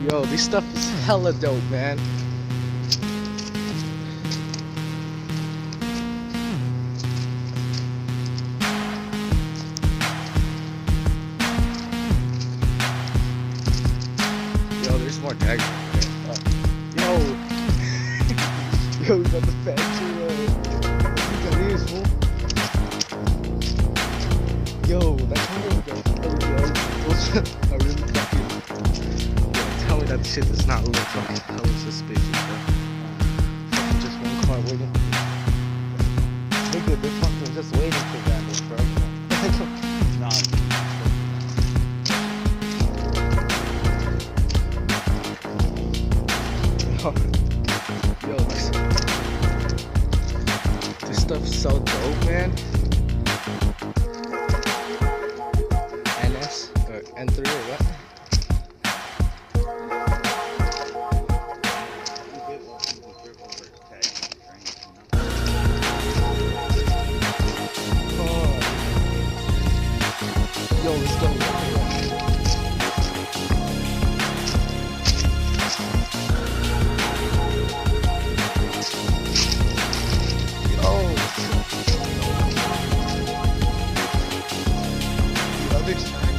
Yo, this stuff is hella dope, man. Yo, there's more tags. Yo, yo, we got the fancy Chinese fool. Yo, that camera was a really fucking. Yo, tell me that shit does not look fucking hella suspicious, bro. Fucking just one car waiting. Nigga, they're fucking just waiting for that, bro. Nah. Yo, this stuff's so dope, man. NS or N3 or what? Oh. Yo, let's go. Other side.